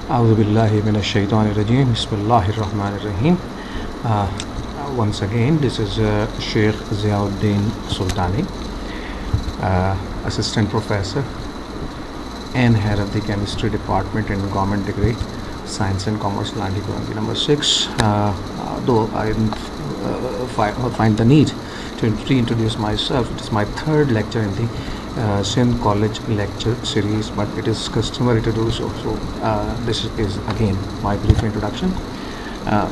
A'udhu minash shaitanir rajim. Bismillahir rahmanir rahim. Once again, this is Sheikh Ziauddin Sultani, Assistant Professor and Head of the Chemistry Department in Government Degree, Science and Commerce, Landi Kurangi number 6. Though I find the need to reintroduce myself, it is my third lecture in the Sindh College lecture series, but it is customary to do so. So this is again my brief introduction.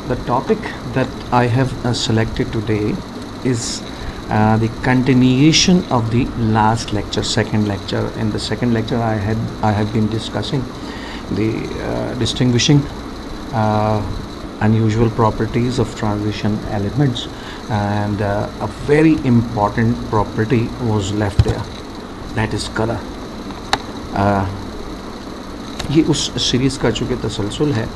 The topic that I have selected today is the continuation of the last lecture, second lecture. In the second lecture, I have been discussing the distinguishing unusual properties of transition elements, and a very important property was left there, that is color. ये उस series का चूँकि तसलसल है,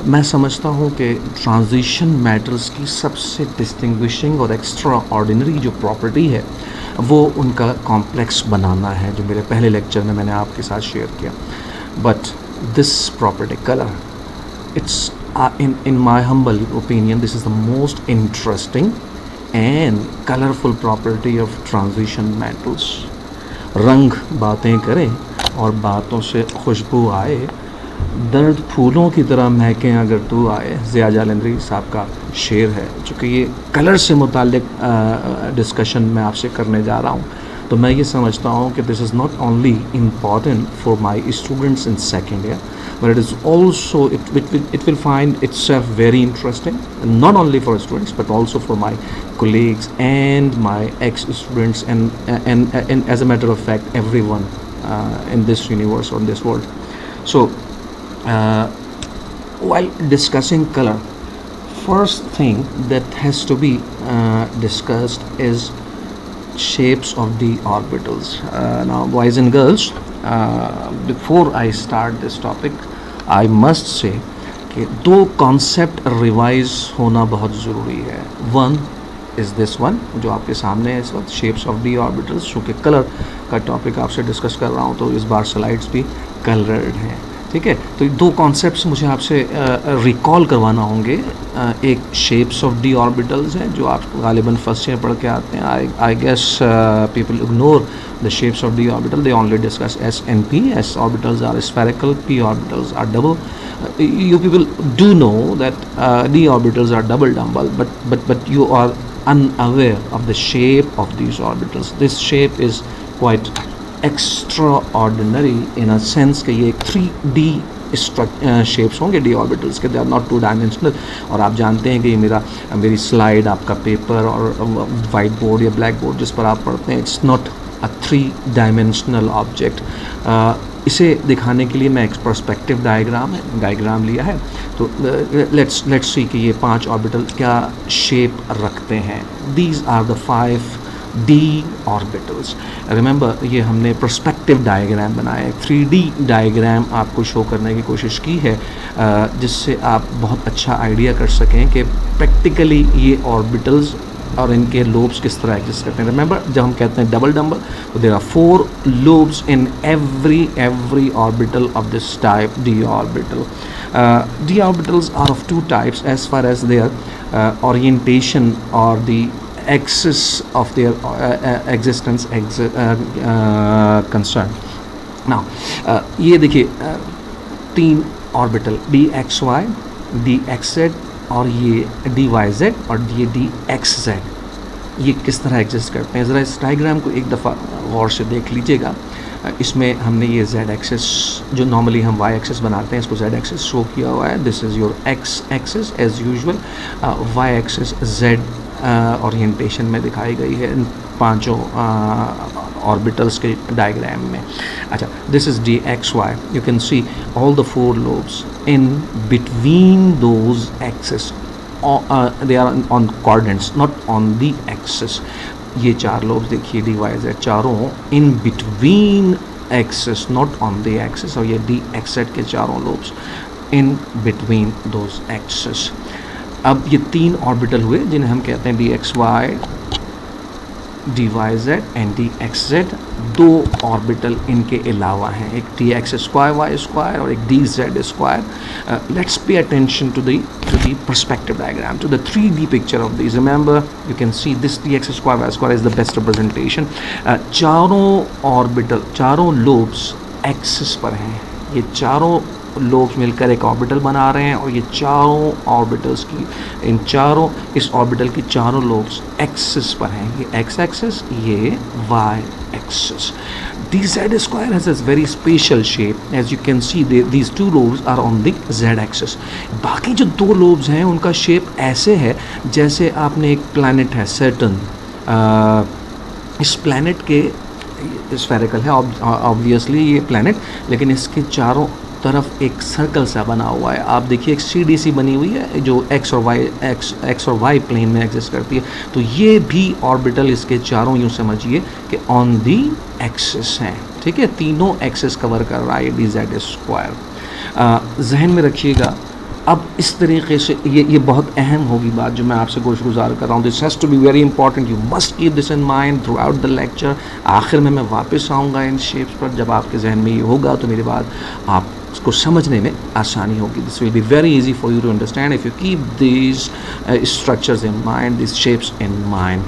मैं समझता हूँ कि transition metals की सबसे डिस्टिंग्विशिंग और एक्स्ट्रा ऑर्डिनरी जो प्रॉपर्टी है वो उनका कॉम्प्लेक्स बनाना है, जो मेरे पहले लेक्चर में मैंने आपके साथ शेयर किया. But this property colour, it's in my humble opinion, this is the most interesting and colorful property of transition metals. रंग बातें करें और बातों से खुशबू आए, दर्द फूलों की तरह महकें अगर तू आए, ज़िया जालंधरी साहब का शेर है. चूँकि ये कलर से मुताल्लिक डिस्कशन मैं आपसे करने जा रहा हूँ, तो मैं ये समझता हूँ कि this is not only important for my students in second year, but it is also it will find itself very interesting, not only for students but also for my colleagues and my ex-students and as a matter of fact everyone in this universe or in this world. So while discussing color, first thing that has to be discussed is shapes of the orbitals. Now boys and girls, before I start this topic, I must say कि दो concept revise होना बहुत ज़रूरी है. One is this one जो आपके सामने है इस वक्त, शेप्स ऑफ दी ऑर्बिटल्स. चूँकि कलर का टॉपिक आपसे डिस्कस कर रहा हूँ तो इस बार स्लाइड्स भी कलर्ड हैं, ठीक है. तो दो कॉन्सेप्ट्स मुझे आपसे रिकॉल करवाना होंगे. एक शेप्स ऑफ दी ऑर्बिटल्स है जो आप गालिबन फर्स्ट ईयर पढ़ के आते हैं. I guess people ignore the shapes of d orbital. They only discuss s and p. S orbitals are spherical, p orbitals are double. You people do know that d orbitals are double dumbbell, but you are unaware of the shape of these orbitals. This shape is quite extraordinary in a sense कि ये 3D shapes होंगे D orbitals के, they are not two dimensional. और आप जानते हैं कि ये मेरी स्लाइड, आपका पेपर और वाइट बोर्ड या ब्लैक बोर्ड जिस पर आप पढ़ते हैं, it's not a 3 dimensional object. इसे दिखाने के लिए मैं एक पर्सपेक्टिव डायग्राम लिया है. तो लेट्स सी कि ये 5 ऑर्बिटल क्या शेप रखते हैं. These are the 5D orbitals. Remember, ये हमने पर्सपेक्टिव डायग्राम बनाया है, 3D डायग्राम आपको शो करने की कोशिश की है, जिससे आप बहुत अच्छा आइडिया कर सकें कि प्रैक्टिकली ये ऑर्बिटल्स और इनके लोब्स किस तरह एग्जिस्ट करते हैं. रिमेंबर, जब हम कहते हैं डबल डम्बल, तो there are 4 lobes in every orbital of this type D orbital. D orbitals are of 2 types as far as their orientation और the axis of their existence concern. Now ये देखिए 3 orbital dxy, dxz और ये dyz और ये dxz, ये किस तरह एग्जिस्ट करते हैं. ज़रा इस डायग्राम को एक दफ़ा गौर से देख लीजिएगा. इसमें हमने ये z एक्सिस, जो नॉर्मली हम y एक्सिस बनाते हैं, इसको z एक्सिस शो किया हुआ है. This is your x axis as usual. y axis z orientation में दिखाई गई है इन 5 ऑर्बिटल्स के डायग्राम में. अच्छा, this is dxy. You can see all the 4 lobes in between those axis. They are on coordinates, not on the axis. ये 4 lobes देखिए dyz, चारों in between axis, not on the axis. और ये dxz के चारों lobes in between those axis. अब ये 3 orbital हुए जिन्हें हम कहते हैं dxy, D Y Z and D X Z, दो ऑर्बिटल इनके अलावा हैं, एक D x square Y square और एक D Z square. Let's pay attention to the perspective diagram, to the 3D picture of these. Remember, you can see this dx square y square is the best representation. चारों orbital, चारों lobes axis पर हैं. ये चारों lobes मिलकर एक orbital बना रहे हैं और ये चारों ऑर्बिटल्स की, इन चारों, इस ऑर्बिटल की चारों लोब्स एक्सिस पर हैं. ये एक्स एक्सिस, ये Y axis. dz square has a very special shape. As you can see, these two lobes are on the z axis. बाकी जो दो lobes हैं उनका शेप ऐसे है जैसे आपने एक प्लैनेट है सैटर्न. इस प्लैनेट के स्फेरिकल है ऑब्वियसली ये प्लैनेट, लेकिन इसके चारों तरफ एक सर्कल सा बना हुआ है. आप देखिए एक सीडी बनी हुई है जो एक्स और वाई प्लेन में एग्जिस्ट करती है. तो ये भी ऑर्बिटल इसके चारों, यूँ समझिए कि ऑन दी एक्सिस हैं. ठीक है, तीनों एक्सिस कवर कर रहा है डी जेड स्क्वायर. जहन में रखिएगा. अब इस तरीके से ये बहुत अहम होगी बात जो मैं आपसे गुज़ार कर रहा हूँ. This has to be very important. You must keep this in mind throughout the lecture. आखिर में मैं वापस आऊँगा इन शेप्स पर. जब आपके जहन में ये होगा तो मेरी बात आप उसको समझने में आसानी होगी. This will be very easy for you to understand if you keep these structures in mind, this shapes in mind.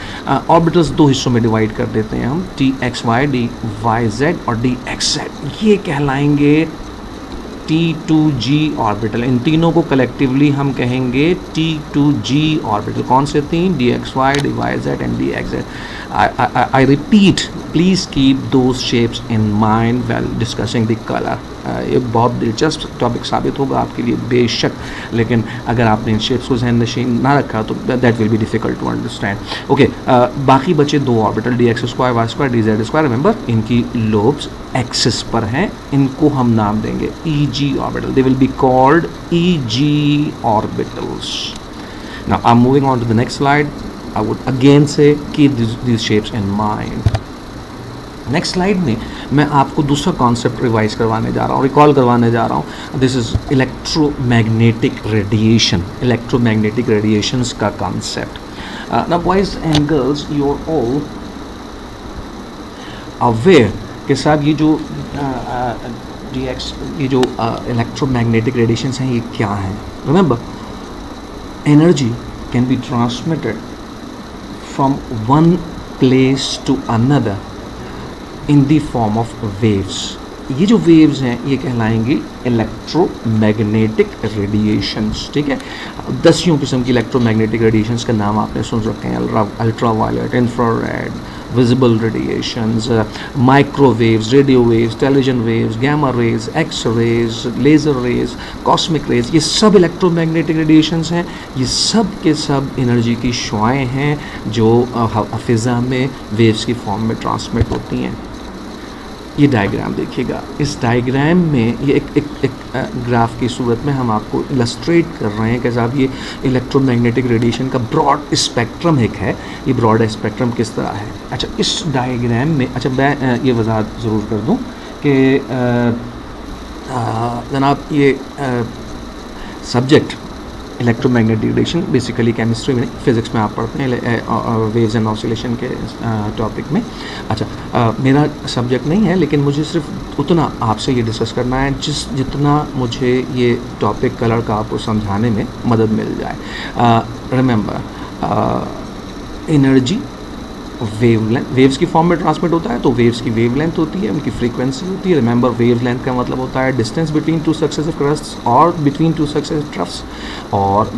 Orbitals दो हिस्सों में डिवाइड कर देते हैं हम, D X Y, D Y Z और डी एक्स जेड. ये कहलाएंगे T2G ऑर्बिटल. इन तीनों को कलेक्टिवली हम कहेंगे T2G ऑर्बिटल. कौन से तीन? DXY, DYZ and DXZ. I repeat, please keep those shapes in mind while discussing the color. ये बहुत दिलचस्प टॉपिक साबित होगा आपके लिए बेशक, लेकिन अगर आपने इन शेप्स को जहन नशीन ना रखा तो that will be difficult to understand. Okay, बाकी बचे दो orbital d x square Y square d Z square. Remember, इनकी लोब्स एक्सिस पर हैं. इनको हम नाम देंगे e g orbital. They will be called e g orbitals. Now I am moving on to the next slide. I would again say keep these shapes in mind. Next slide में मैं आपको दूसरा कॉन्सेप्ट रिवाइज करवाने जा रहा हूँ, recall करवाने जा रहा हूँ. This is electromagnetic radiation. Electromagnetic radiations का concept. Now boys and girls, you are all aware कि साहब ये जो ये जो इलेक्ट्रोमैग्नेटिक रेडिएशंस हैं ये क्या हैं. Remember, energy can be transmitted from one place to another in the form of waves. ये जो वेव्स हैं ये कहलाएंगी इलेक्ट्रोमैग्नेटिक रेडिएशंस. ठीक है, दसियों किस्म की इलेक्ट्रोमैग्नेटिक रेडिएशंस का नाम आपने सुन रखे हैं. Ultraviolet, infrared, visible radiations, microwaves, radio waves, television waves, gamma rays, X rays, laser rays, cosmic rays, ये सब इलेक्ट्रोमैग्नेटिक रेडिएशंस हैं. ये सब के सब एनर्जी की शुआएँ हैं जो फ़िज़ा में वेव्स की फॉर्म में ट्रांसमिट होती हैं. ये डायग्राम देखिएगा. इस डायग्राम में ये एक ग्राफ की सूरत में हम आपको इलस्ट्रेट कर रहे हैं कि साहब ये इलेक्ट्रोमैग्नेटिक रेडिएशन का ब्रॉड स्पेक्ट्रम एक है. ये ब्रॉड स्पेक्ट्रम किस तरह है. अच्छा, इस डायग्राम में, अच्छा मैं ये वजाहत ज़रूर कर दूं कि जनाब ये subject electromagnetic radiation basically chemistry में, फिज़िक्स में आप पढ़ते हैं वेव्स एंड ऑसिलेशन के टॉपिक में. अच्छा, मेरा सब्जेक्ट नहीं है, लेकिन मुझे सिर्फ उतना आपसे ये डिस्कस करना है जितना मुझे ये टॉपिक कलर का आपको समझाने में मदद मिल जाए. रिमेंबर, एनर्जी वेव्स की फॉर्म में ट्रांसमिट होता है, तो वेव्स की वेव लेंथ होती है, उनकी फ्रीक्वेंसी होती है. रिमेंबर, वेव लेंथ का मतलब होता है distance between two successive crests और बिटवीन टू सक्सेसिव ट्रफ्स, और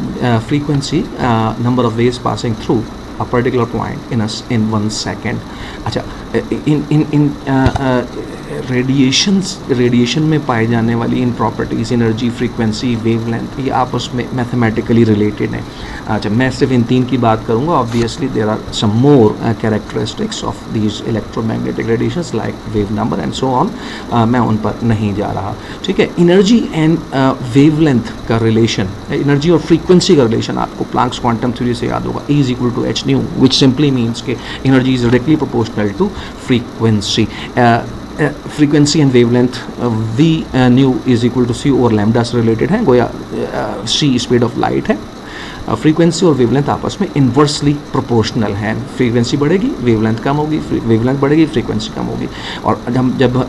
frequency number of waves passing through a particular point in 1 second. अच्छा, इन रेडिएशन में पाए जाने वाली इन properties, energy, frequency, wavelength, ये आपस में मैथमेटिकली रिलेटेड हैं. अच्छा, मैं सिर्फ इन तीन की बात करूँगा. Obviously there are some more characteristics of these electromagnetic radiations like wave number and so on. मैं उन पर नहीं जा रहा. ठीक है, एनर्जी एंड वेव लेंथ का रिलेशन, एनर्जी और फ्रीक्वेंसी का रिलेशन आपको प्लैंक्स क्वांटम थ्योरी से याद होगा. E is equal to H nu, which simply means कि energy is directly proportional to frequency. Frequency and wavelength v nu is equal to c over lambda से related है. गोया c speed of light है, frequency और wavelength आपस में inversely proportional हैं। Frequency बढ़ेगी, वेवलेंथ कम होगी, वेवलेंथ बढ़ेगी, फ्रीक्वेंसी कम होगी। और जब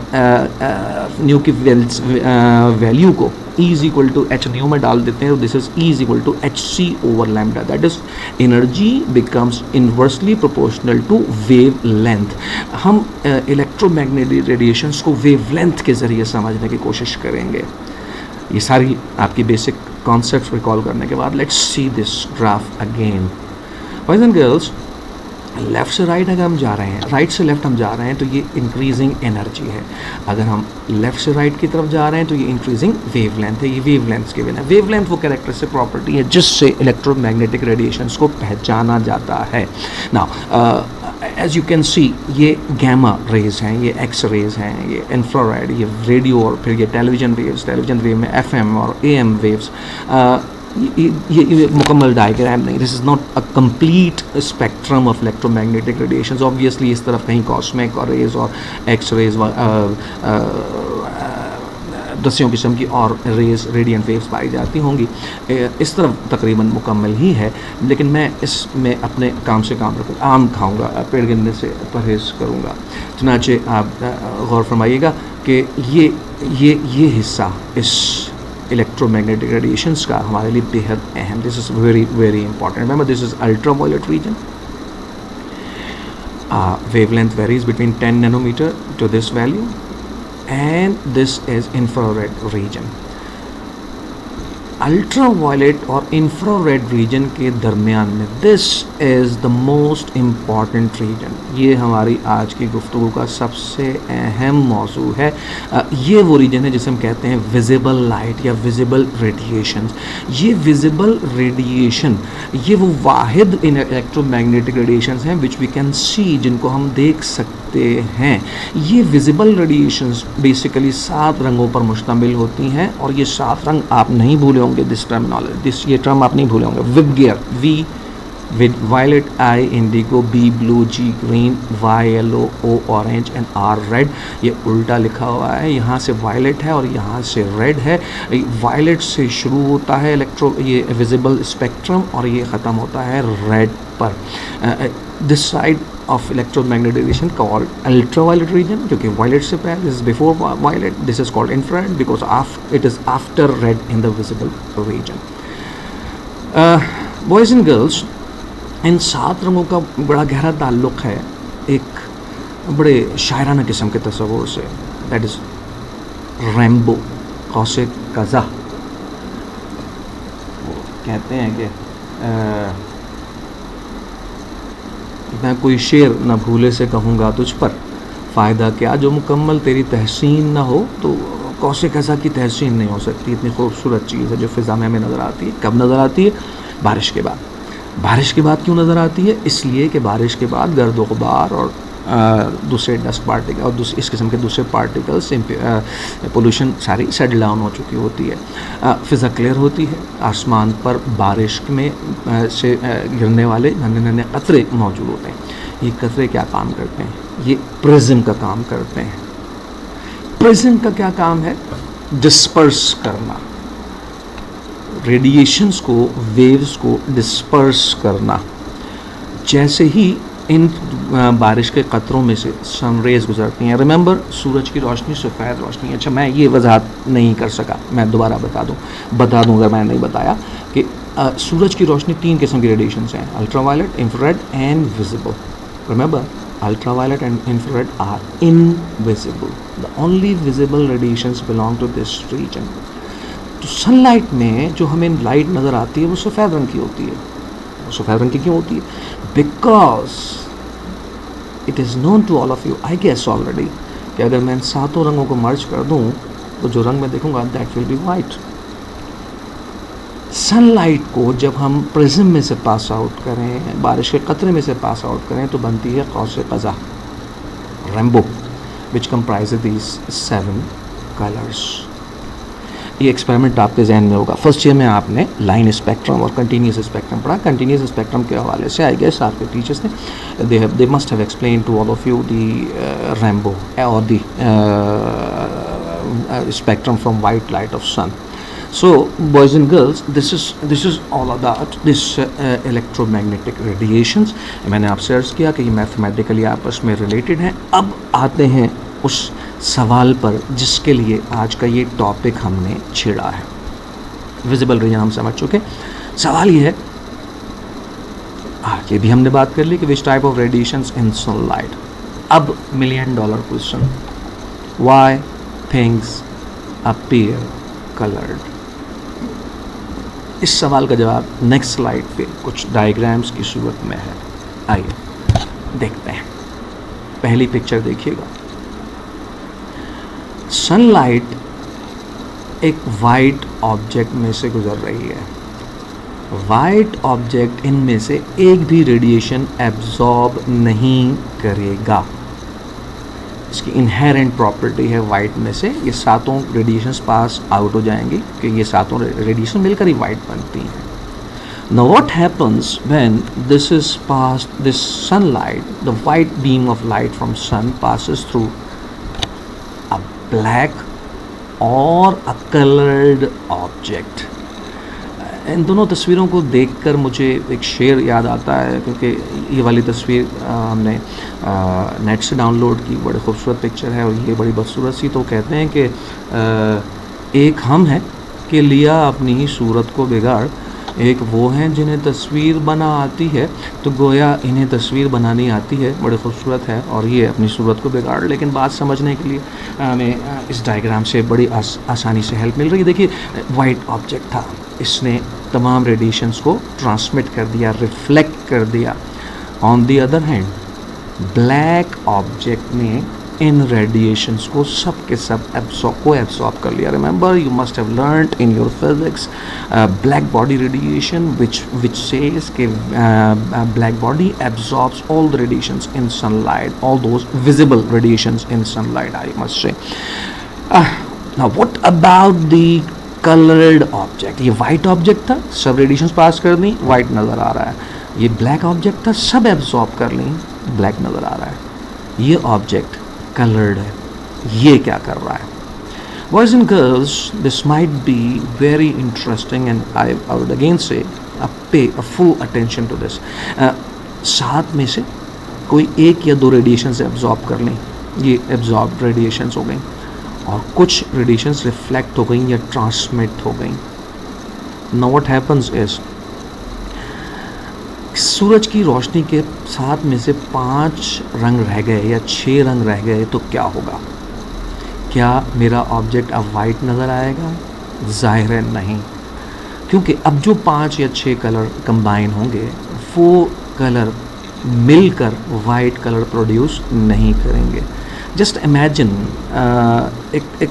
न्यू की वैल्यू को E is equal to H nu में डाल देते हैं, तो this is E is equal to H C over lambda, that is energy becomes inversely proportional to wavelength. हम इलेक्ट्रोमैग्नेटिक रेडिएशंस को वेव लेंथ के ज़रिए समझने की कोशिश करेंगे। ये सारी आपकी बेसिक कॉन्सेप्ट्स रिकॉल करने के बाद let's see this graph again. Boys and girls, left से राइट अगर हम जा रहे हैं, राइट से लेफ़्ट हम जा रहे हैं, तो ये इंक्रीजिंग एनर्जी है। अगर हम लेफ़्ट से राइट की तरफ जा रहे हैं तो ये इंक्रीजिंग वेवलेंथ है। ये वेवलेंथ के बिना, वेवलेंथ वो कैरेक्टरिस्टिक प्रॉपर्टी है जिससे इलेक्ट्रोमैग्नेटिक रेडिएशंस को पहचाना जाता है। Now as you can see, ये गैमा रेज हैं, ये एक्स रेज हैं, ये इंफ्रारेड, ये रेडियो, और फिर ये टेलीविज़न वेव्स, टेलीविज़न वेव में एफएम और एएम वेव्स। ये मुकम्मल डायग्राम नहीं, this is not a complete spectrum of electromagnetic radiations. Obviously इस तरफ कहीं कॉस्मिक और रेज और एक्स रेज, दसियों किस्म की और रेज, रेडियंट वेव्स पाई जाती होंगी। इस तरफ तकरीबन मुकम्मल ही है, लेकिन मैं इसमें अपने काम से काम रखूँगा, आम खाऊँगा, पेड़ गिनने से परहेज़ करूँगा। चुनाचे आप गौर फरमाइएगा कि ये हिस्सा इस इलेक्ट्रोमैग्नेटिक रेडिएशंस का हमारे लिए बेहद अहम, this is very very important. Remember, this is ultraviolet region. Wavelength varies between 10 nanometer to this value, and this is infrared region. Ultraviolet और इंफ्रारेड रीजन के दरमियान में this is the most important region. ये हमारी आज की गुफ्तगू का सबसे अहम मौजू है। ये वो रीजन है जिसे हम कहते हैं विजिबल लाइट या विजिबल रेडिएशन। ये विजिबल रेडिएशन, ये वो वाहिद इलेक्ट्रोमैग्नेटिक रेडिएशंस हैं विच वी कैन सी, जिनको हम देख सकते हैं। ये विजिबल रेडिएशंस बेसिकली 7 रंगों पर मुश्तमिल होती हैं, और ये 7 रंग आप नहीं भूले होंगे, दिस टर्मिनोलॉजी, ये टर्म आप नहीं भूले होंगे। VIBGYOR, V with violet, I indigo, B blue, G green, Y yellow, O orange and R red. ये उल्टा लिखा हुआ है, यहाँ से वायलेट है और यहाँ से रेड है। वायलेट से शुरू होता है ये विजिबल स्पेक्ट्रम, और ये ख़त्म होता है रेड पर। This side of electromagnetic radiation called ultraviolet region, क्योंकि violet से पहले, this is before violet, this is called infrared because it is after red in the visible region. Boys and girls, इन 7 रंगों का बड़ा गहरा ताल्लुक़ है एक बड़े शायराना किस्म के तस्वुर से, that is रैम्बो, कौसे कज़ा। वो कहते हैं कि मैं कोई शेर न भूले से कहूँगा तुझ पर, फ़ायदा क्या जो मुकम्मल तेरी तहसीन ना हो। तो कौसे कज़ा की तहसीन नहीं हो सकती, इतनी खूबसूरत चीज़ है जो फ़िज़ा में हमें नज़र आती है। कब नज़र आती है? बारिश के बाद। बारिश के बाद क्यों नज़र आती है? इसलिए कि बारिश के बाद गर्द गुबार और दूसरे डस्ट पार्टिकल और इस किस्म के दूसरे पार्टिकल्स, पोल्यूशन सारी सेटल डाउन हो चुकी होती है। फ़िज़ा क्लियर होती है, आसमान पर बारिश में से गिरने वाले नन्हे नन्हे कतरे मौजूद होते हैं। ये कतरे क्या काम करते हैं? ये प्रिज्म का काम करते हैं। प्रिज्म का क्या काम है? डिस्पर्स करना, रेडिएशंस को, वेव्स को डिस्पर्स करना। जैसे ही इन बारिश के कतरों में से सनरेज गुजरती हैं, रिमेंबर सूरज की रोशनी सफ़ेद रोशनी। अच्छा, मैं ये वजाहत नहीं कर सका, मैं दोबारा बता दूं अगर मैंने नहीं बताया कि सूरज की रोशनी 3 किस्म की रेडिएशंस हैं, ultraviolet, infrared and visible. Remember, ultraviolet and infrared are invisible, the only visible radiations belong to this region. तो सनलाइट में जो हमें लाइट नज़र आती है वो सफ़ेद रंग की होती है। सफ़ेद रंग की क्यों होती है? Because it is known to all of you, I guess already, कि अगर मैं इन 7 रंगों को मर्ज कर दूं तो जो रंग मैं देखूंगा that will B white. Sunlight को जब हम प्रिज्म में से पास आउट करें, बारिश के कतरे में से पास आउट करें, तो बनती है कौसे कज़ा, rainbow, which comprise these 7 colours. ये एक्सपेरिमेंट आपके जहन में होगा। फर्स्ट ईयर में आपने लाइन स्पेक्ट्रम और कंटिन्यूस स्पेक्ट्रम पढ़ा। कंटिन्यूस स्पेक्ट्रम के हवाले से आई गेस आपके टीचर्स ने they must have explain to all of you the rainbow और the spectrum from white light of sun. So boys and girls, this is all about this electromagnetic radiations. मैंने आपसे अर्ज़ किया कि ये mathematically आपस में रिलेटेड हैं. अब आते हैं उस सवाल पर जिसके लिए आज का ये टॉपिक हमने छेड़ा है. विजिबल रीजन हम समझ चुके. सवाल ये है, ये भी हमने बात कर ली कि which type of radiations in sunlight. अब $1 million question, why things appear coloured. इस सवाल का जवाब नेक्स्ट स्लाइड पे कुछ डायग्राम्स की सूरत में है. आइए देखते हैं. पहली पिक्चर देखिएगा. सनलाइट एक वाइट ऑब्जेक्ट में से गुजर रही है. वाइट ऑब्जेक्ट इनमें से एक भी रेडिएशन एब्जॉर्ब नहीं करेगा. इसकी इनहेरेंट प्रॉपर्टी है वाइट में से ये सातों रेडिएशंस पास आउट हो जाएंगी कि ये सातों रेडिएशन मिलकर ही वाइट बनती हैं. Now what happens when this is passed, this sunlight, the white beam of light from sun passes through a black or a colored object. इन दोनों तस्वीरों को देखकर मुझे एक शेर याद आता है, क्योंकि ये वाली तस्वीर हमने नेट से डाउनलोड की. बड़ी खूबसूरत पिक्चर है और ये बड़ी बदसूरत सी. तो कहते हैं कि एक हम हैं कि लिया अपनी ही सूरत को बिगाड़, एक वो हैं जिन्हें तस्वीर बना आती है, तो गोया इन्हें तस्वीर बनानी आती है. बड़ी खूबसूरत है और ये अपनी सूरत को बिगाड़. लेकिन बात समझने के लिए हमें इस डायग्राम से बड़ी आसानी से हेल्प मिल रही है. देखिए, वाइट ऑब्जेक्ट था, इसने तमाम रेडिएशंस को ट्रांसमिट कर दिया, रिफ्लेक्ट कर दिया. On the other hand black object ने इन रेडिएशंस को सब के सब एब्सॉर्ब कर लिया. Remember, you must have learned in your physics black body radiation which says कि black body absorbs all the radiations in sunlight, all those visible radiations in sunlight, I must say. Now what about the colored object? ये white object था, सब radiations पास कर दी, white नज़र आ रहा है. ये black object था, सब एब्सॉर्ब कर ली, black नज़र आ रहा है. ये ऑब्जेक्ट कलर्ड है. ये क्या कर रहा है? Boys and girls, this might be very interesting and I would again say pay a full attention to this. सात में से कोई एक या दो रेडिएशंस एब्जॉर्ब कर लें, ये एब्जॉर्ब रेडिएशंस हो गई, और कुछ रेडिएशंस रिफ्लेक्ट हो गई या ट्रांसमिट हो गई. Now what happens is, सूरज की रोशनी के 7 में से 5 रंग रह गए या 6 रंग रह गए तो क्या होगा? क्या मेरा ऑब्जेक्ट अब वाइट नज़र आएगा? ज़ाहिर है नहीं, क्योंकि अब जो 5 या 6 कलर कंबाइन होंगे वो कलर मिलकर वाइट कलर प्रोड्यूस नहीं करेंगे. जस्ट इमेजिन, एक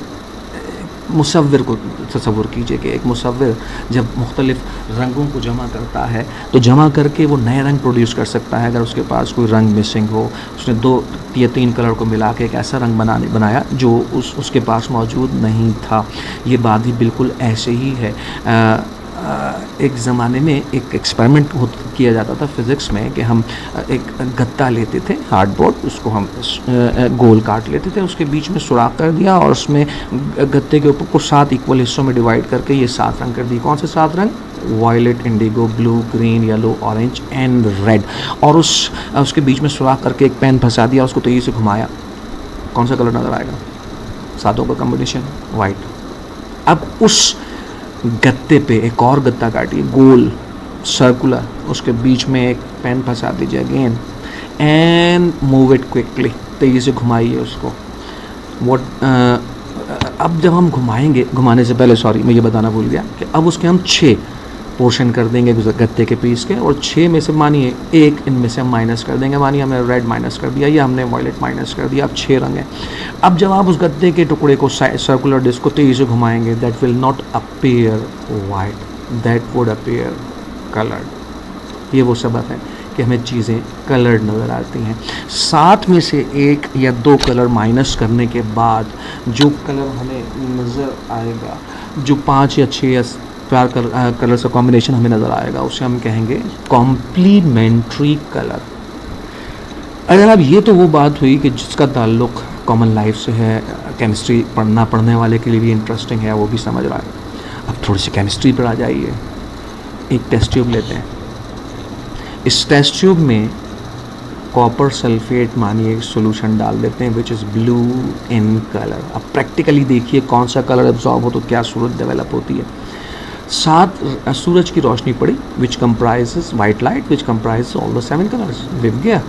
मुसव्विर को तसव्वुर कीजिए कि एक मुसव्विर जब मुख्तलिफ रंगों को जमा करता है तो जमा करके वो नए रंग प्रोड्यूस कर सकता है. अगर उसके पास कोई रंग मिसिंग हो, उसने 2 या 3 कलर को मिला के एक ऐसा रंग बनाया जो उसके पास मौजूद नहीं था. ये बात भी बिल्कुल ऐसे ही है. एक ज़माने में एक एक्सपेरिमेंट किया जाता था फिज़िक्स में कि हम एक गत्ता लेते थे, हार्डबोर्ड, उसको हम गोल काट लेते थे, उसके बीच में सुराख कर दिया और उसमें गत्ते के ऊपर को 7 इक्वल हिस्सों में डिवाइड करके ये 7 रंग कर दिए. कौन से 7 रंग? Violet, indigo, blue, green, yellow, orange and red. और उसके बीच में सुराख करके एक पेन फंसा दिया, उसको तेज़ी से घुमाया. कौन सा कलर नज़र आएगा? 7 का कॉम्बिनेशन वाइट. अब उस गत्ते पे एक और गत्ता काटिए, गोल, सर्कुलर, उसके बीच में एक पेन फंसा दीजिए again and move it quickly, तेज़ी से घुमाइए उसको. अब जब हम घुमाने से पहले सॉरी मैं ये बताना भूल गया कि अब उसके हम 6 पोर्शन कर देंगे गत्ते के पीस के, और 6 में से मानिए एक इनमें से हम माइनस कर देंगे. मानिए हमने रेड माइनस कर दिया या हमने वायलेट माइनस कर दिया. अब 6 रंग हैं. अब जब आप उस गत्ते के टुकड़े को सर्कुलर डिस्क को तेज़ी से घुमाएंगे, that will not appear white, that would appear coloured. ये वो सबब है कि हमें चीज़ें कलर्ड नज़र आती हैं. 7 में से 1 या 2 कलर माइनस करने के बाद जो कलर हमें नज़र आएगा, जो 5 या 6 या 4 कलर का कॉम्बिनेशन हमें नज़र आएगा, उसे हम कहेंगे कॉम्प्लीमेंट्री कलर. अगर अब ये तो वो बात हुई कि जिसका ताल्लुक़ कॉमन लाइफ से है, केमिस्ट्री पढ़ने वाले के लिए भी इंटरेस्टिंग है, वो भी समझ रहा है. अब थोड़ी सी केमिस्ट्री पर आ जाइए। एक टेस्ट ट्यूब लेते हैं, इस टेस्ट ट्यूब में कॉपर सल्फेट मानिए एक सोल्यूशन डाल देते हैं which is blue in colour. अब प्रैक्टिकली देखिए कौन सा कलर एब्जॉर्ब हो तो क्या सूरत डेवलप होती है। सात सूरज की रोशनी पड़ी which comprises white light which comprise all the 7 colours. विव गया।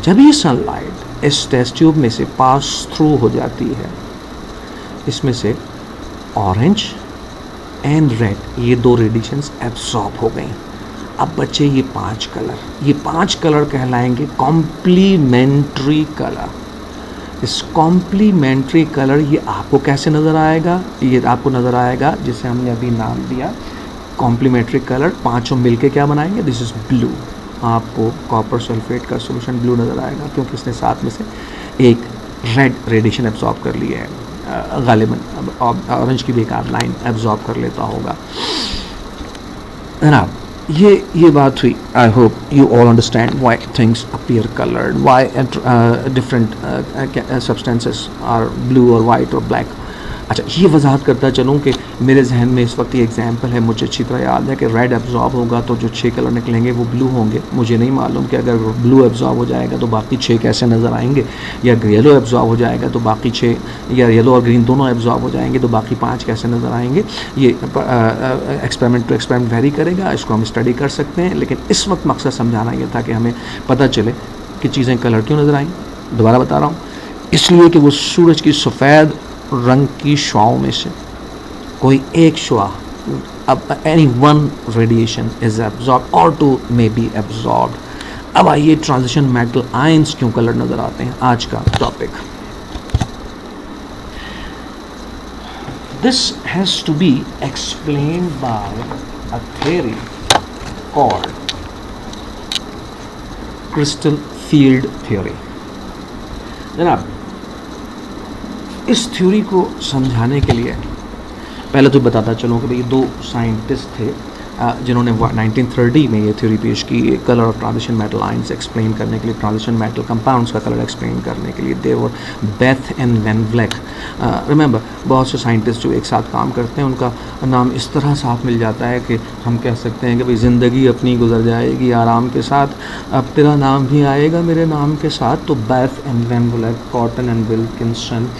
जब ये सनलाइट इस टेस्ट ट्यूब में से पास थ्रू हो जाती है, इसमें से ऑरेंज एंड रेड ये 2 रेडिएशंस एब्जॉर्ब हो गई। अब बचे ये 5 कलर, ये 5 कलर कहलाएंगे कॉम्प्लीमेंट्री कलर। इस कॉम्प्लीमेंट्री कलर ये आपको कैसे नज़र आएगा? ये आपको नज़र आएगा जिसे हमने अभी नाम दिया कॉम्प्लीमेंट्री कलर। पांचों मिलके क्या बनाएंगे? This is blue. आपको कॉपर सल्फेट का सोल्यूशन ब्लू नज़र आएगा क्योंकि इसने साथ में से एक रेड रेडिएशन एब्जॉर्ब कर लिया है। गालिबन ऑरेंज की भी एक आध लाइन एब्जॉर्ब कर लेता होगा। जनाब ये बात हुई। I hope you all understand why things appear coloured, why different substances are blue और वाइट और ब्लैक। अच्छा, ये वजाहत करता चलूँ कि मेरे जहन में इस वक्त ये एग्जांपल है, मुझे अच्छी तरह याद है कि रेड एब्जॉर्ब होगा तो जो 6 कलर निकलेंगे वो ब्लू होंगे। मुझे नहीं मालूम कि अगर ब्लू एब्जॉर्ब हो जाएगा तो बाकी 6 कैसे नज़र आएंगे, या येलो एब्जॉर्ब हो जाएगा तो बाकी 6, या येलो और ग्रीन दोनों एब्जॉर्ब हो जाएंगे तो बाकी 5 कैसे नज़र आएंगे। ये एक्सपेरिमेंट टू एक्सपेरिमेंट वेरी करेगा, इसको हम स्टडी कर सकते हैं। लेकिन इस वक्त मकसद समझाना ये था कि हमें पता चले कि चीज़ें कलर क्यों नज़र आएँ। दोबारा बता रहा हूँ, इसलिए कि वो सूरज की सफ़ेद रंग की शुआओं में से कोई एक शुआ, अब any one radiation is absorb और टू मे बी एब्जॉर्ब। अब आइए ट्रांजिशन मेटल आयंस क्यों कलर नजर आते हैं, आज का topic. This has to be explained by a theory called crystal field theory. जनाब, इस थ्योरी को समझाने के लिए पहले तो बताता चलूँ कि भाई 2 साइंटिस्ट थे जिन्होंने 1930 में ये थ्योरी पेश की colour of transition metal ions explain करने के लिए, ट्रांजिशन मेटल कंपाउंड्स का कलर एक्सप्लेन करने के लिए। दे वर बेथ एंड वैन व्लेक। रिमेंबर, बहुत से साइंटिस्ट जो एक साथ काम करते हैं उनका नाम इस तरह साथ मिल जाता है कि हम कह सकते हैं कि भाई ज़िंदगी अपनी गुजर जाएगी आराम के साथ, अब तेरा नाम भी आएगा मेरे नाम के साथ। तो Bethe and Van Vleck, Cotton and Wilkinson,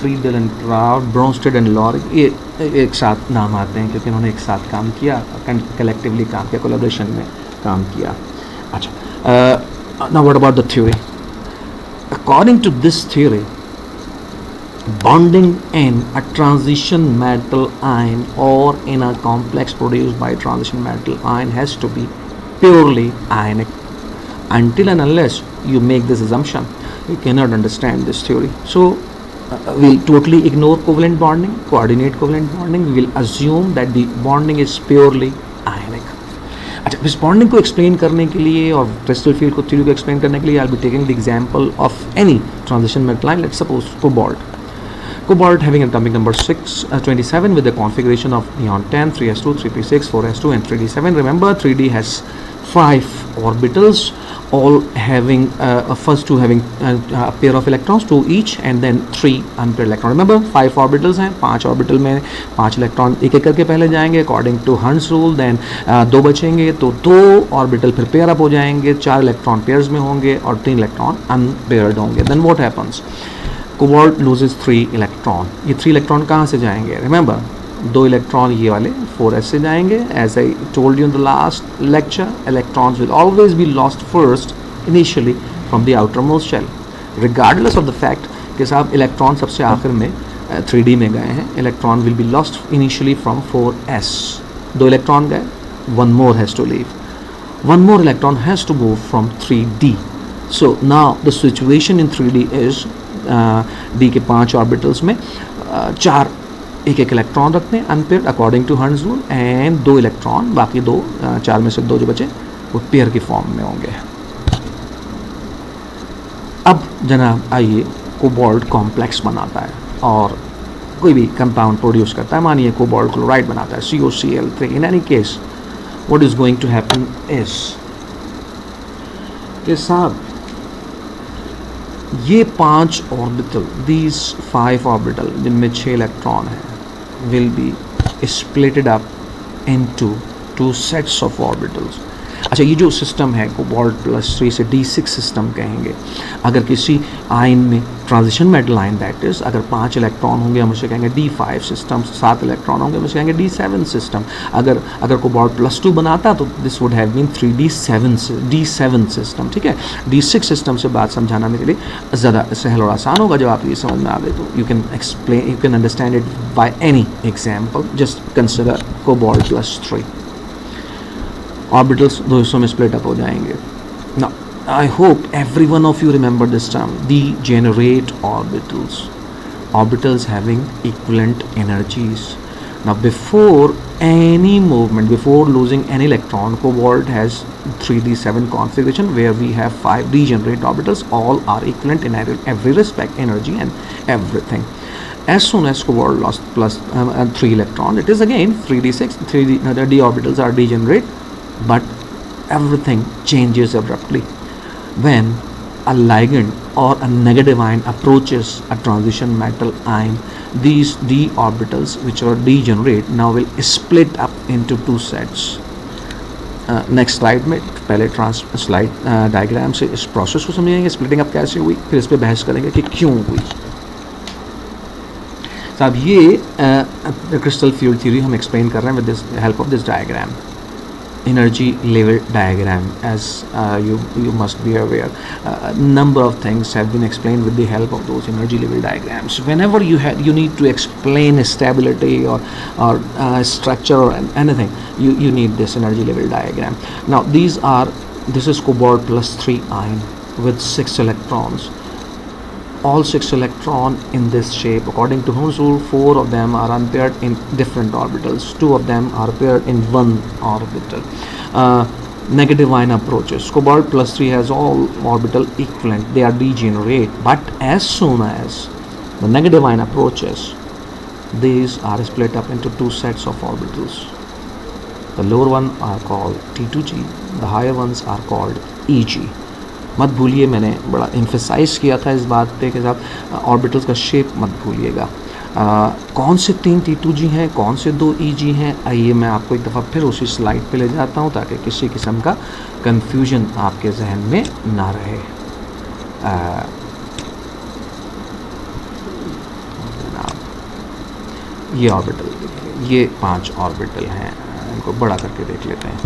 Friedel and Crafts, Bronsted and Lowry, ये एक साथ नाम आते हैं क्योंकि उन्होंने एक साथ काम किया, कलेक्टिवली काम किया, कोलैबोरेशन में काम किया। अच्छा, now what about the theory? According to this theory, bonding in a transition metal ion or in a complex produced by transition metal ion has to be purely ionic. Until and unless you make this assumption, you cannot understand this theory. So we'll totally ignore covalent bonding, coordinate covalent bonding. We will assume that the bonding is purely ionic. अच्छा, इस bonding को explain करने के लिए और crystal field को theory को explain करने के लिए आई will be taking the example of any transition metal ion. Let's suppose cobalt. Cobalt having atomic number 27 with the configuration of neon 10, 3s2, 3p6, 4s2 and 3d7. Remember, 3d has 5 orbitals, all having first 2 having a pair of electrons, 2 each, and then 3 unpaired electrons. Remember, 5 orbitals हैं, 5 orbital में 5 electron एक एक करके पहले जाएंगे according to Hertz rule. Then 2 बचेंगे तो 2 orbital फिर पेयर अप हो जाएंगे, 4 इलेक्ट्रॉन पेयर्स में होंगे और 3 इलेक्ट्रॉन अनपेयर्ड होंगे। Then what happens? Cobalt loses 3 electron. ये 3 इलेक्ट्रॉन कहाँ से जाएंगे? रिमेंबर, 2 इलेक्ट्रॉन ये वाले 4s से जाएंगे। As I told you in the last lecture, electrons will always be lost first initially from the outermost shell, regardless of the fact कि साहब इलेक्ट्रॉन सबसे आखिर में 3d में गए हैं। Electron will be lost initially from 4s। 2 electron गए, 1 more has to leave, 1 more electron has to move from 3d. So now the situation in 3d is D के 5 ऑर्बिटल्स में 4 एक एक इलेक्ट्रॉन रखते हैं unpaired according to Hertz rule, and 2 electron बाकी 2 4 में से 2 जो बचे वो पेयर की फॉर्म में होंगे। अब जनाब आइए, कोबाल्ट कॉम्प्लेक्स बनाता है और कोई भी कंपाउंड प्रोड्यूस करता है। मानिए कोबाल्ट क्लोराइड बनाता है, COCl3। In any case what is going to happen is कि साहब ये 5 ऑर्बिटल, दीज 5 ऑर्बिटल जिनमें 6 इलेक्ट्रॉन हैं, will be splitted up into two sets of orbitals. अच्छा, ये जो सिस्टम है कोबाल्ट +3 से D6 सिस्टम कहेंगे. अगर किसी आयन में transition metal ion that is, अगर 5 इलेक्ट्रॉन होंगे हम उसे कहेंगे D5 सिस्टम, 7 इलेक्ट्रॉन होंगे हम उसे कहेंगे D7 सिस्टम. अगर कोबाल्ट +2 बनाता तो this would have been 3D7 system. ठीक है, D6 सिस्टम से बात समझाना मेरे लिए ज़्यादा सहल और आसान होगा. जब आप ये समझ में आ गए तो you can understand it by any example. Just consider cobalt +3. Orbitals दो हिस्सों में स्प्लिट अप हो जाएंगे. Now I hope every one of you remember this term, degenerate orbitals. Orbitals having equivalent energies. Now before any movement, before losing any electron, cobalt has 3d7 configuration where we have 5 degenerate orbitals. All are equivalent in every respect, energy and everything. As soon as cobalt lost plus 3 electron, it is again 3d6. The d orbitals are degenerate, but everything changes abruptly when a ligand or a negative ion approaches a transition metal ion. These d orbitals which are degenerate now will split up into two sets. Next slide में पहले slide diagram से इस process को समझेंगे, splitting up कैसे हुई, फिर इस पर बहस करेंगे कि क्यों हुई. साहब ये क्रिस्टल फील्ड थ्योरी हम एक्सप्लेन कर रहे हैं with this help of this diagram, energy level diagram. As you must be aware, number of things have been explained with the help of those energy level diagrams. Whenever you need to explain stability or structure or anything, you need this energy level diagram. Now this is cobalt +3 ion with 6 electrons. All 6 electron in this shape. According to Ohm's rule, 4 of them are unpaired in different orbitals. 2 of them are paired in one orbital. Negative ion approaches. Cobalt +3 has all orbital equivalent. They are degenerate. But as soon as the negative ion approaches, these are split up into two sets of orbitals. The lower ones are called T2G. The higher ones are called EG. मत भूलिए, मैंने बड़ा emphasise किया था इस बात पे कि साहब ऑर्बिटल्स का शेप मत भूलिएगा. कौन से 3 T2G हैं, कौन से 2 EG हैं, आइए मैं आपको एक दफ़ा फिर उसी स्लाइड पे ले जाता हूँ ताकि किसी किस्म का कंफ्यूजन आपके जहन में ना रहे. ये ऑर्बिटल, ये 5 ऑर्बिटल हैं, इनको बड़ा करके देख लेते हैं.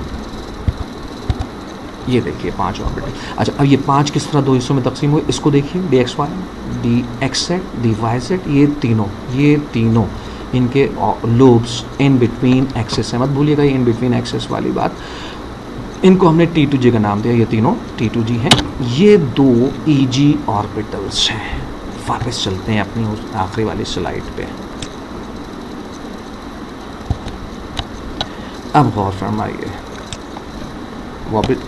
ये देखिए 5 ऑर्बिटल. अच्छा, अब ये 5 किस तरह दो हिस्सों में तकसीम हुए इसको देखिए. dxy, dxz, dyz, ये तीनों इनके लोब्स इन बिटवीन एक्सेस है. मत भूलिएगा ये इन बिटवीन एक्सेस वाली बात. इनको हमने T2G का नाम दिया. ये तीनों T2G हैं. ये 2 EG ऑर्बिटल्स हैं. वापस चलते हैं अपनी उस आखिरी वाली स्लाइड पे. अब गौर फरमाइए,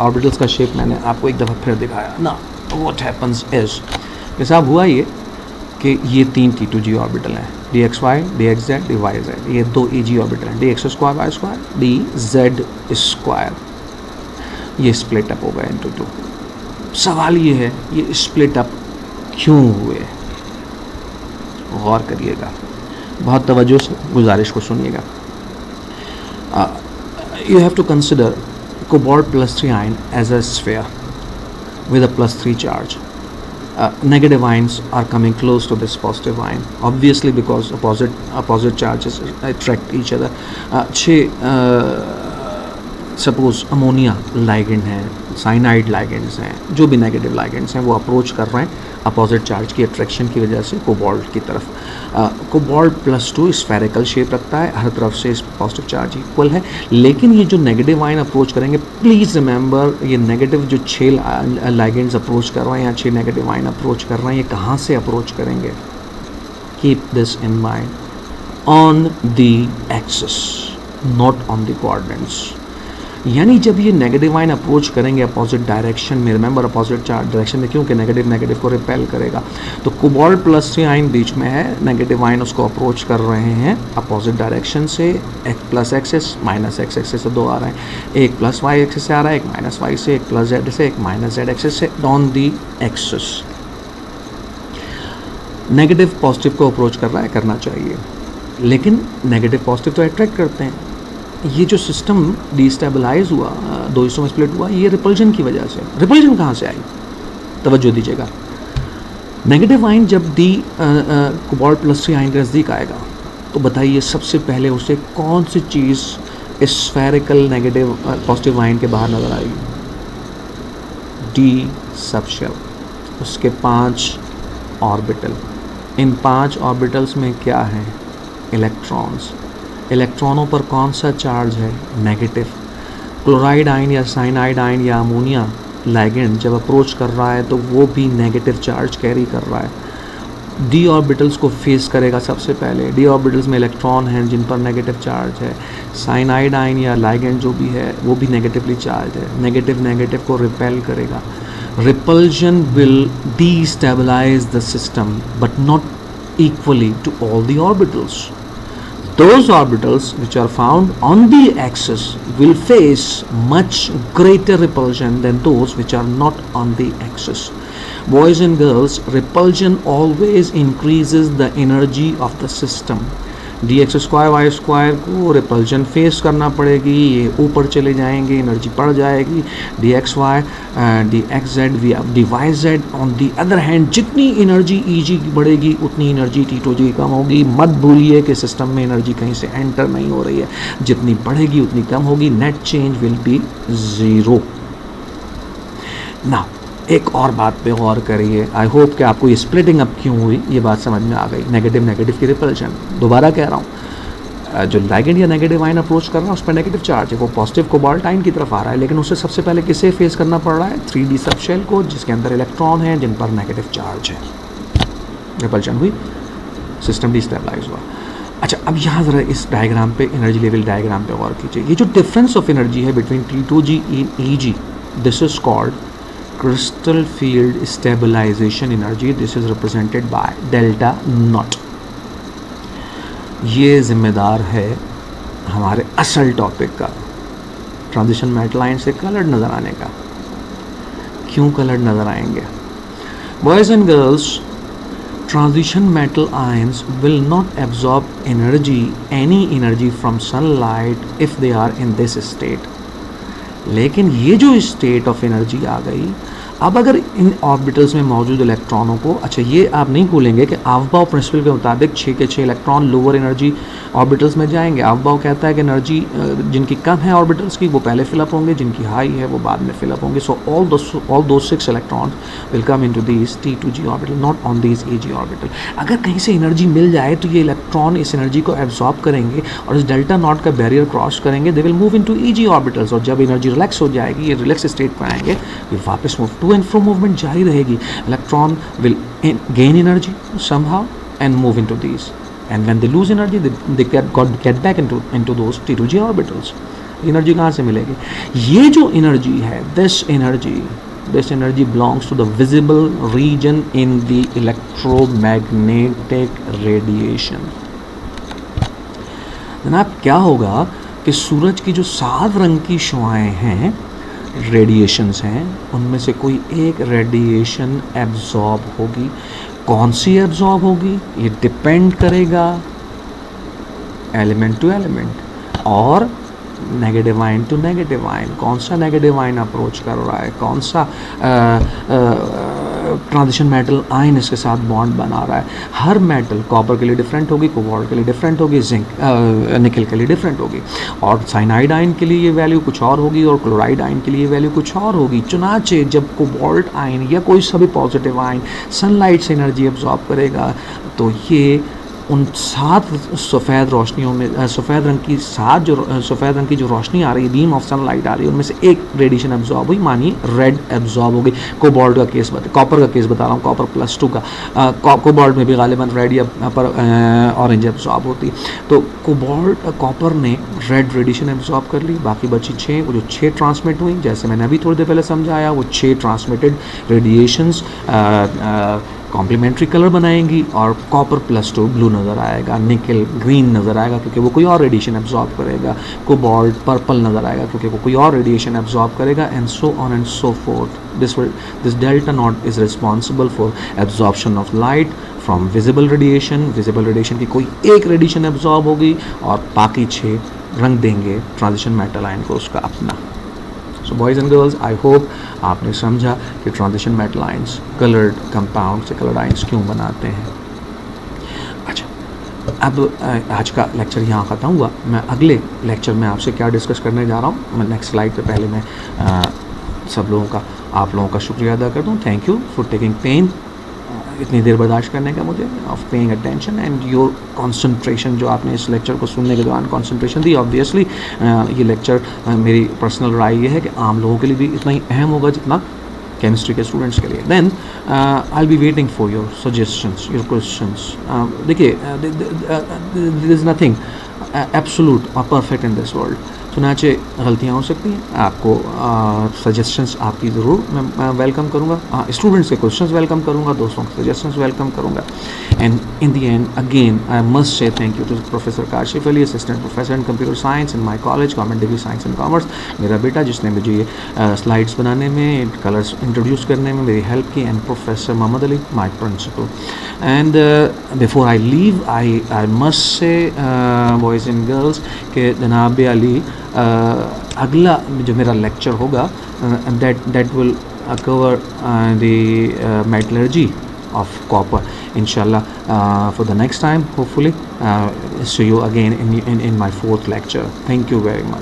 ऑर्बिटल्स का शेप मैंने आपको एक दफ़ा फिर दिखाया ना. व्हाट हैपन्स इज कि साहब हुआ ये कि ये 3 T2G ऑर्बिटल हैं. dxy, dxz, dyz. ये 2 EG ऑर्बिटल हैं. dx², y², dz². ये स्प्लिट अप हो गए इनटू 2. सवाल ये है, ये स्प्लिट अप क्यों हुए? गौर करिएगा, बहुत तवज्जो से गुजारिश को सुनिएगा. You have to consider cobalt +3 ion as a sphere with a +3 charge. Negative ions are coming close to this positive ion, obviously because opposite charges attract each other. Suppose ammonia ligand है, cyanide ligands हैं, जो भी negative ligands हैं वो approach कर रहे हैं opposite charge की अट्रैक्शन की वजह से कोबाल्ट की तरफ. कोबाल्ट +2 स्फेरिकल शेप रखता है, हर तरफ से पॉजिटिव चार्ज इक्वल है. लेकिन ये जो नेगेटिव आयन अप्रोच करेंगे, प्लीज़ रिमेंबर, ये नेगेटिव जो 6 लाइगेंड्स अप्रोच कर रहे हैं या 6 नेगेटिव आयन अप्रोच कर रहे हैं, ये कहाँ से अप्रोच करेंगे? Keep this in mind, on the axis, not on the coordinates. यानी जब ये नेगेटिव आयन अप्रोच करेंगे अपोजिट डायरेक्शन में, रिमेंबर अपोजिट चार्ज डायरेक्शन में, क्योंकि नेगेटिव को रिपेल करेगा, तो कोबाल्ट +3 आयन बीच में है, नेगेटिव आयन उसको अप्रोच कर रहे हैं अपोजिट डायरेक्शन से. एक plus axes minus X axes से 2 आ रहे हैं, एक प्लस वाई एक्सेस से आ रहा है, एक माइनस वाई से, एक प्लस जेड से, एक माइनस जेड एक्सेस से, on the axes. Negative positive को अप्रोच कर रहा है, करना चाहिए. लेकिन नेगेटिव पॉजिटिव तो अट्रैक्ट करते हैं। ये जो सिस्टम डिस्टेबलाइज हुआ, दो हिस्सों में स्प्लिट हुआ, ये रिपल्जन की वजह से। रिपल्जन कहाँ से आई? तवज्जो दीजिएगा। नेगेटिव आयन जब दी कोबाल्ट +3 आयन के नज़दीक आएगा तो बताइए सबसे पहले उसे कौन सी चीज़ स्फेरिकल नेगेटिव पॉजिटिव आयन के बाहर नज़र आएगी? डी सबशेल, उसके 5 ऑर्बिटल। इन 5 ऑर्बिटल्स में क्या है? इलेक्ट्रॉन्स। इलेक्ट्रॉनों पर कौन सा चार्ज है? नेगेटिव। क्लोराइड आयन या साइनाइड आयन या अमोनिया लाइगेंड जब अप्रोच कर रहा है तो वो भी नेगेटिव चार्ज कैरी कर रहा है। डी ऑर्बिटल्स को फेस करेगा सबसे पहले। डी ऑर्बिटल्स में इलेक्ट्रॉन हैं जिन पर नेगेटिव चार्ज है। साइनाइड आयन या लाइगेंड जो भी है वो भी नेगेटिवली चार्ज है। नेगेटिव नेगेटिव को रिपेल करेगा। Repulsion will destabilize the system but not equally to all the orbitals. Those orbitals which are found on the axis will face much greater repulsion than those which are not on the axis. Boys and girls, repulsion always increases the energy of the system. dx² y² को repulsion face करना पड़ेगी, ये ऊपर चले जाएंगे, energy बढ़ जाएगी। dxy dxz dyz on the other hand जितनी एनर्जी Eg की बढ़ेगी उतनी एनर्जी T2g की कम होगी। मत भूलिए कि सिस्टम में एनर्जी कहीं से एंटर नहीं हो रही है, जितनी बढ़ेगी उतनी कम होगी। Net change will be 0। Now एक और बात पे गौर करिए। आई होप कि आपको ये स्प्लिटिंग अप क्यों हुई ये बात समझ में आ गई। नेगेटिव नेगेटिव की रिपल्शन, दोबारा कह रहा हूँ, जो लाइगेंड या नेगेटिव आयन अप्रोच कर रहा है उस पर नेगेटिव चार्ज है, वो पॉजिटिव कोबाल्ट आयन की तरफ आ रहा है, लेकिन उसे सबसे पहले किसे फेस करना पड़ रहा है? 3D सबशेल को, जिसके अंदर इलेक्ट्रॉन हैं जिन पर नेगेटिव चार्ज है। रिपल्शन हुई, सिस्टम डिस्टेबलाइज हुआ। अच्छा, अब यहाँ ज़रा इस डायग्राम पे, एनर्जी लेवल डायग्राम पे गौर कीजिए। ये जो डिफरेंस ऑफ एनर्जी है between T2g and Eg, this is called crystal field stabilization energy. This is represented by delta naught. ये जिम्मेदार है हमारे असल टॉपिक का, ट्रांजिशन मेटल आयन से कलर्ड नज़र आने का। क्यों कलर्ड नज़र आएंगे? Boys and girls, transition metal ions will not absorb any energy from sunlight if they are in this state. लेकिन ये जो स्टेट ऑफ एनर्जी आ गई, अब अगर इन ऑर्बिटल्स में मौजूद इलेक्ट्रॉनों को, अच्छा ये आप नहीं भूलेंगे कि आवबाव प्रिंसिपल के मुताबिक 6 के 6 इलेक्ट्रॉन लोअर एनर्जी ऑर्बिटल्स में जाएंगे। आवबाव कहता है कि एनर्जी जिनकी कम है ऑर्बिटल्स की वो पहले फिलअप होंगे, जिनकी हाई है वो बाद में फिलअप होंगे। सो ऑल दो 6 electrons will come into these T2g orbital, not on these Eg orbital. अगर कहीं से एनर्जी मिल जाए तो ये इलेक्ट्रॉन इस एनर्जी को एब्जॉर्ब करेंगे और इस डेल्टा नॉट का बैरियर क्रॉस करेंगे, they will move into Eg orbitals. और जब एनर्जी रिलैक्स हो जाएगी, ये रिलैक्स स्टेट पर आएंगे, ये वापस move to and fro movement जारी रहेगी। Electron will gain energy somehow and move into these, and when they lose energy they get back into those T2g orbitals. Energy कहाँ से मिलेगी? ये जो एनर्जी है, this energy belongs to the visible region in the electromagnetic radiation. जनाब क्या होगा कि सूरज की जो 7 रंग की शुआएं हैं, रेडिएशंस हैं, उनमें से कोई एक रेडिएशन एब्जॉर्ब होगी। कौन सी एब्जॉर्ब होगी? ये डिपेंड करेगा एलिमेंट टू एलिमेंट और negative ion to negative ion. कौन सा नेगेटिव आयन अप्रोच कर रहा है, कौन सा ट्रांजिशन मेटल आयन इसके साथ बॉन्ड बना रहा है। हर मेटल, कॉपर के लिए डिफरेंट होगी, कोबाल्ट के लिए डिफरेंट होगी, जिंक निकल के लिए डिफरेंट होगी, और साइनाइड आयन के लिए ये वैल्यू कुछ और होगी और क्लोराइड आयन के लिए वैल्यू कुछ और होगी। चुनाचे जब कोबाल्ट आयन या कोई सभी पॉजिटिव आयन सनलाइट से एनर्जी एब्जॉर्ब करेगा तो ये उन 7 सफ़ेद रोशनियों में, सफ़ेद रंग की जो रोशनी आ रही है, बीम ऑफ सनलाइट आ रही है, उनमें से एक रेडिएशन एब्जॉर्ब हुई, मानिए रेड एब्जॉर्ब हो गई। कोबाल्ट का केस कॉपर का केस बता रहा हूँ, कॉपर +2 का। कोबाल्ट में भी गालिबन रेड या पर ऑरेंज एब्जॉर्ब होती। तो कॉपर ने रेड रेडिएशन एब्जॉर्ब कर ली, बाकी बची 6, वो जो 6 ट्रांसमिट हुई, जैसे मैंने अभी थोड़ी देर पहले समझाया, वो 6 ट्रांसमिटेड रेडिएशंस कॉम्प्लीमेंट्री कलर बनाएंगी और कॉपर +2 ब्लू नज़र आएगा, निकल ग्रीन नज़र आएगा क्योंकि वो कोई और रेडिएशन एब्जॉर्ब करेगा, कोबाल्ट पर्पल नज़र आएगा क्योंकि वो कोई और रेडिएशन एब्जॉर्ब करेगा, and so on and so fourth. This delta knot is responsible for absorption of light from visible radiation. Visible radiation की कोई एक रेडिएशन एब्जॉर्ब होगी और बाकी 6 रंग देंगे ट्रांजिशन मेटल आयन को उसका अपना. So boys and girls, I hope आपने समझा कि transition metal ions coloured compound से कलर्ड आयंस क्यों बनाते हैं. अच्छा, अब आज का लेक्चर यहाँ ख़त्म हुआ. मैं अगले लेक्चर में आपसे क्या डिस्कस करने जा रहा हूँ, मैं नेक्स्ट स्लाइड पे पहले मैं सब लोगों का, आप लोगों का शुक्रिया अदा कर दूँ. Thank you for taking pain, इतनी देर बर्दाश्त करने का मुझे, of paying attention and your concentration, जो आपने इस लेक्चर को सुनने के दौरान कंसंट्रेशन दी. ऑब्वियसली ये लेक्चर मेरी पर्सनल राय ये है कि आम लोगों के लिए भी इतना ही अहम होगा जितना केमिस्ट्री के स्टूडेंट्स के लिए. Then I will be waiting for your suggestions, your questions. देखिए, देयर इज़ नथिंग एब्सोल्यूट और परफेक्ट इन दिस वर्ल्ड. चुनाचे गलतियाँ हो सकती हैं, आपको सजेशंस आपकी ज़रूर मैं वेलकम करूँगा. स्टूडेंट्स के क्वेश्चंस वेलकम करूँगा, दोस्तों के सजेशंस वेलकम करूँगा. And in the end again I must say thank you to professor Kashif Ali, assistant professor in computer science in my college, government degree science and commerce. मेरा बेटा जिसने मुझे ये स्लाइड्स बनाने में, कलर्स इंट्रोड्यूस करने में मेरी हेल्प की, एंड professor Mohammad Ali, my principal. And before I leave I must say boys and girls के जनाब अली अगला जो मेरा लेक्चर होगा that will cover the metallurgy of copper, inshallah, for the next time, hopefully. See you again in my 4th lecture. Thank you very much.